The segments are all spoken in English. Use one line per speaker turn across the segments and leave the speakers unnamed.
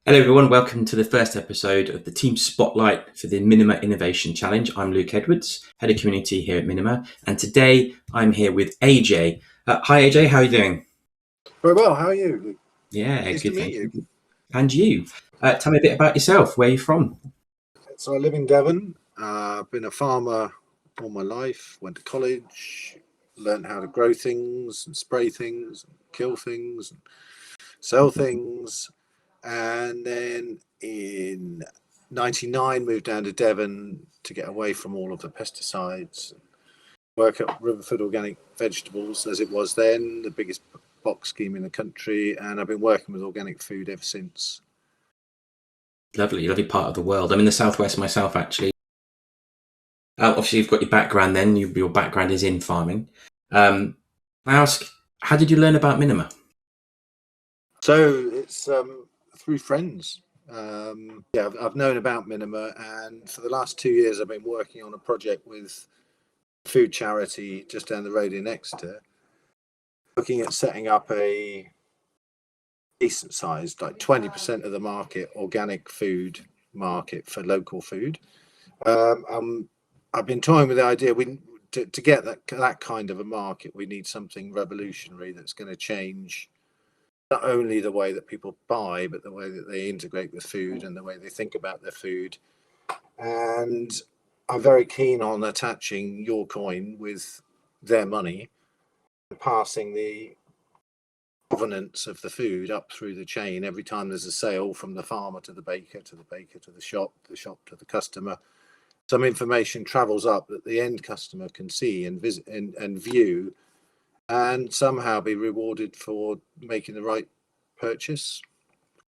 Hello, everyone. Welcome to the first episode of the Team Spotlight for the Minima Innovation Challenge. I'm Luke Edwards, Head of Community here at Minima, and today I'm here with AJ. Hi, AJ. How are you doing?
Very well. How are you, Luke?
Yeah,
Nice
good.
to meet
Thank
you.
you. And you? Tell me a bit about yourself. Where are you from?
So I live in Devon. I've been a farmer all my life. Went to college, learned how to grow things and spray things, and kill things, and sell things. And then in '99, moved down to Devon to get away from all of the pesticides. Work at Riverford Organic Vegetables, as it was then, the biggest box scheme in the country. And I've been working with organic food ever since.
Lovely, lovely part of the world. I'm in the southwest myself, actually. Obviously, you've got your background then. Your background is in farming. I ask, how did you learn about Minima?
So it's through friends. I've known about Minima, and for the last 2 years, I've been working on a project with a food charity just down the road in Exeter, looking at setting up a decent sized, like 20% of the market, organic food market for local food. I've been toying with the idea to get that kind of a market, we need something revolutionary that's going to change not only the way that people buy, but the way that they integrate with food and the way they think about their food. And I'm very keen on attaching your coin with their money and passing the provenance of the food up through the chain every time there's a sale, from the farmer to the baker to the baker to the shop to the customer. Some information travels up that the end customer can see and visit and view, and somehow be rewarded for making the right purchase.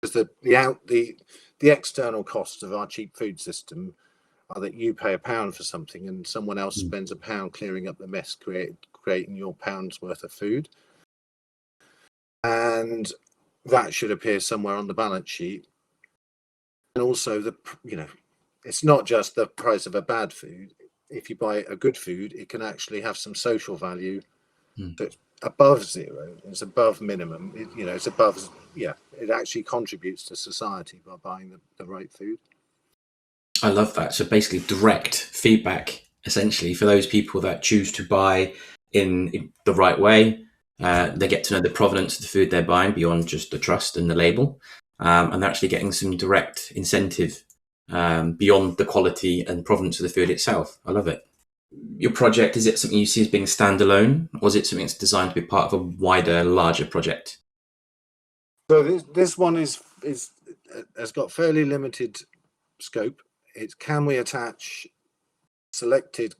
Because the external costs of our cheap food system are that you pay £1 for something and someone else spends £1 clearing up the mess creating your pound's worth of food, and that should appear somewhere on the balance sheet. And also, it's not just the price of a bad food. If you buy a good food, it can actually have some social value. So it's above zero. It's above minimum. It's above. Yeah, it actually contributes to society by buying the right food.
I love that. So basically, direct feedback, essentially, for those people that choose to buy in the right way. They get to know the provenance of the food they're buying beyond just the trust and the label. And they're actually getting some direct incentive beyond the quality and provenance of the food itself. I love it. Your project, is it something you see as being standalone, or is it something that's designed to be part of a wider, larger project?
So this one has got fairly limited scope. It's, can we attach selected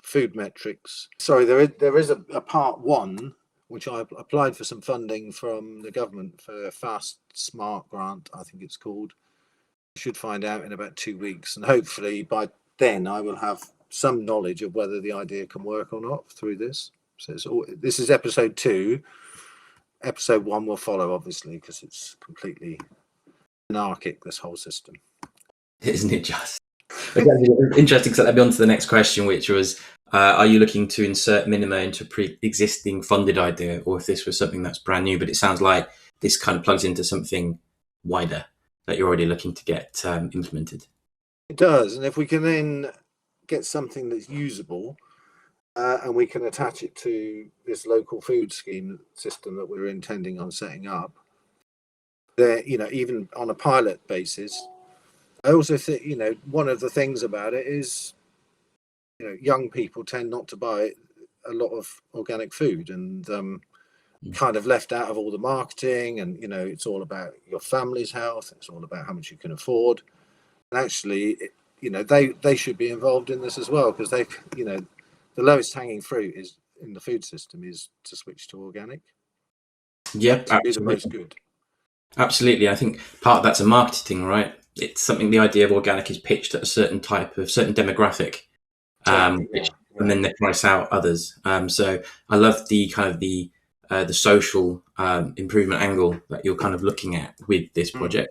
food metrics? Sorry, there is a part one which I applied for some funding from the government for a Fast Smart grant, I think it's called. I should find out in about 2 weeks, and hopefully by then I will have some knowledge of whether the idea can work or not through this. So this is episode 2. Episode 1 will follow, obviously, because it's completely anarchic, this whole system.
Isn't it just? Interesting, because that led me on to the next question, which was, are you looking to insert Minima into a pre-existing funded idea, or if this was something that's brand new? But it sounds like this kind of plugs into something wider that you're already looking to get implemented.
It does, and if we can then get something that's usable, and we can attach it to this local food scheme system that we're intending on setting up, there, even on a pilot basis. I also think, one of the things about it is, young people tend not to buy a lot of organic food, and kind of left out of all the marketing. And it's all about your family's health. It's all about how much you can afford. And actually, they should be involved in this as well, because the lowest hanging fruit is in the food system is to switch to organic.
Yep,
To be the most good.
Absolutely. I think part of that's a marketing, right? It's something, the idea of organic is pitched at a certain type of certain demographic, and then they price out others. So I love the kind of the social improvement angle that you're kind of looking at with this project.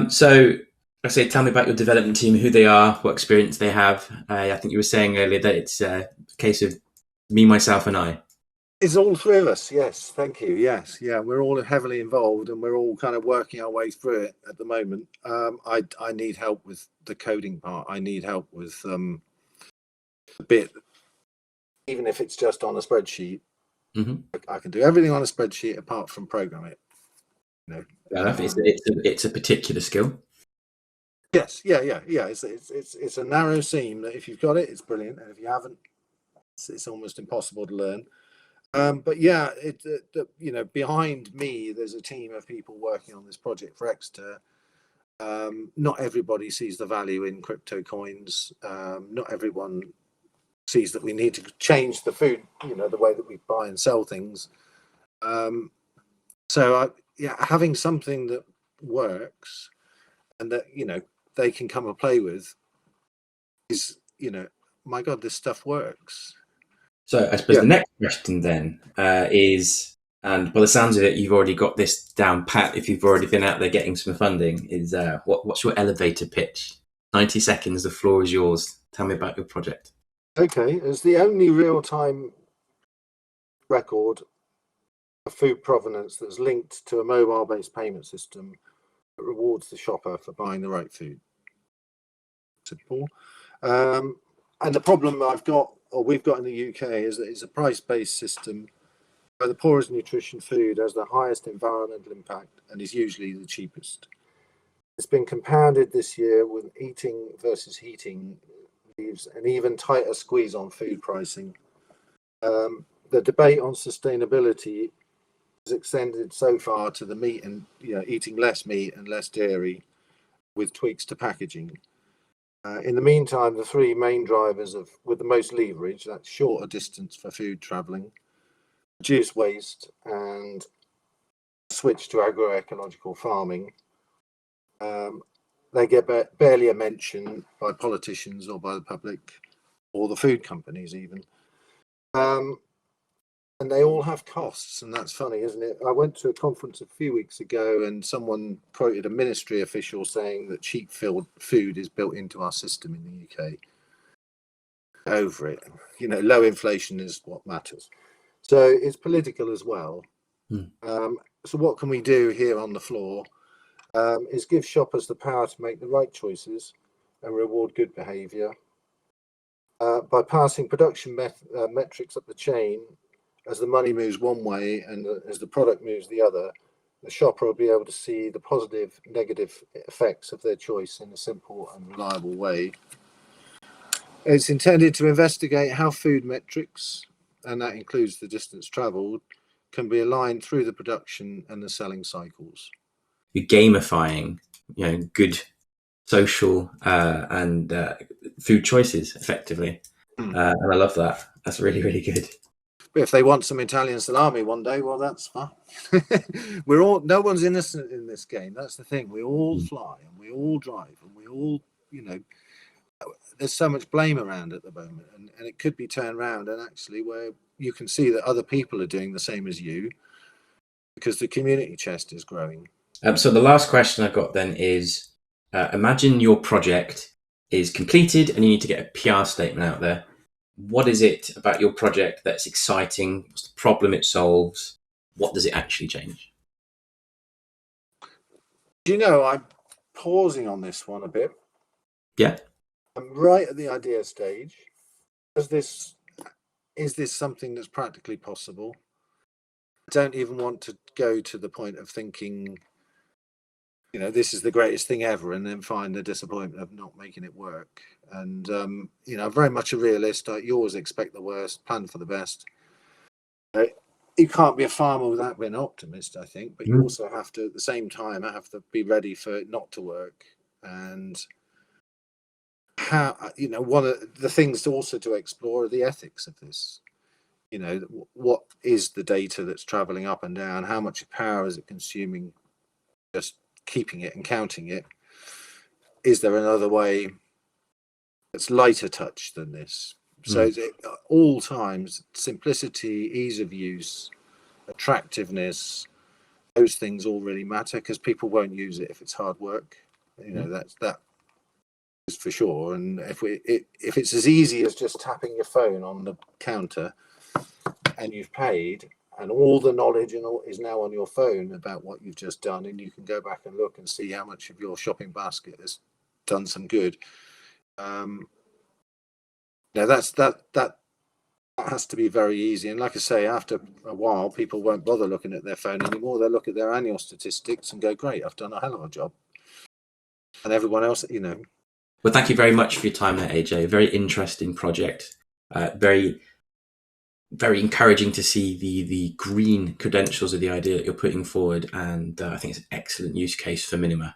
So I say, tell me about your development team, who they are, what experience they have. I think you were saying earlier that it's a case of me, myself, and I.
It's all three of us. Yes, thank you. Yes, yeah, we're all heavily involved, and we're all kind of working our way through it at the moment. I need help with the coding part. I need help with a bit, even if it's just on a spreadsheet.
Hmm.
I can do everything on a spreadsheet apart from program it. You know.
Yeah, I think it's a particular skill.
Yes, yeah. It's a narrow seam that if you've got it, it's brilliant, and if you haven't, it's almost impossible to learn. But yeah, behind me, there's a team of people working on this project for Exeter. Not everybody sees the value in crypto coins. Not everyone sees that we need to change the food, the way that we buy and sell things. Having something that works and that they can come and play with is, my God, this stuff works.
So I suppose
Yeah.
the next question then is, and by the sounds of it, you've already got this down pat. If you've already been out there getting some funding, is what's your elevator pitch? 90 seconds. The floor is yours. Tell me about your project.
Okay, as the only real-time record of food provenance that's linked to a mobile-based payment system that rewards the shopper for buying the right food. Simple. And the problem we've got in the UK is that it's a price-based system where the poorest nutrition food has the highest environmental impact and is usually the cheapest. It's been compounded this year with eating versus heating leaves an even tighter squeeze on food pricing. The debate on sustainability has extended so far to the meat and eating less meat and less dairy with tweaks to packaging. In the meantime, the three main drivers with the most leverage, that's shorter distance for food travelling, reduce waste, and switch to agroecological farming. They get barely a mention by politicians or by the public or the food companies even. And they all have costs, and that's funny, isn't it? I went to a conference a few weeks ago and someone quoted a ministry official saying that cheap food is built into our system in the UK. Over it. Low inflation is what matters. So it's political as well. So what can we do here on the floor is give shoppers the power to make the right choices and reward good behaviour. By passing production metrics up the chain, as the money moves one way and as the product moves the other, the shopper will be able to see the positive, negative effects of their choice in a simple and reliable way. It's intended to investigate how food metrics, and that includes the distance travelled, can be aligned through the production and the selling cycles.
You're gamifying, good social and food choices effectively, and I love that. That's really, really good.
If they want some Italian salami one day, well, that's fine. No one's innocent in this game. That's the thing. We all fly and we all drive and we all, there's so much blame around at the moment, and it could be turned around and actually where you can see that other people are doing the same as you because the community chest is growing.
So the last question I've got then is, imagine your project is completed and you need to get a PR statement out there. What is it about your project that's exciting? What's the problem it solves? What does it actually change?
I'm pausing on this one a bit.
Yeah.
I'm right at the idea stage. Is this something that's practically possible? I don't even want to go to the point of thinking, this is the greatest thing ever, and then find the disappointment of not making it work. And I'm very much a realist. You always expect the worst, plan for the best. You can't be a farmer without being an optimist, I think, but you also have to, at the same time, have to be ready for it not to work. And how, one of the things also to explore are the ethics of this. What is the data that's traveling up and down? How much power is it consuming? Just keeping it and counting it. Is there another way that's lighter touch than this? So all times, simplicity, ease of use, attractiveness, those things all really matter because people won't use it if it's hard work. That is for sure. And if it's as easy as just tapping your phone on the counter, and you've paid, and all the knowledge and all is now on your phone about what you've just done, and you can go back and look and see how much of your shopping basket has done some good. Now that has to be very easy. And like I say, after a while, people won't bother looking at their phone anymore. They'll look at their annual statistics and go, "Great, I've done a hell of a job." And everyone else,
Well, thank you very much for your time there, AJ. Very interesting project. Very, very encouraging to see the green credentials of the idea that you're putting forward. And I think it's an excellent use case for Minima.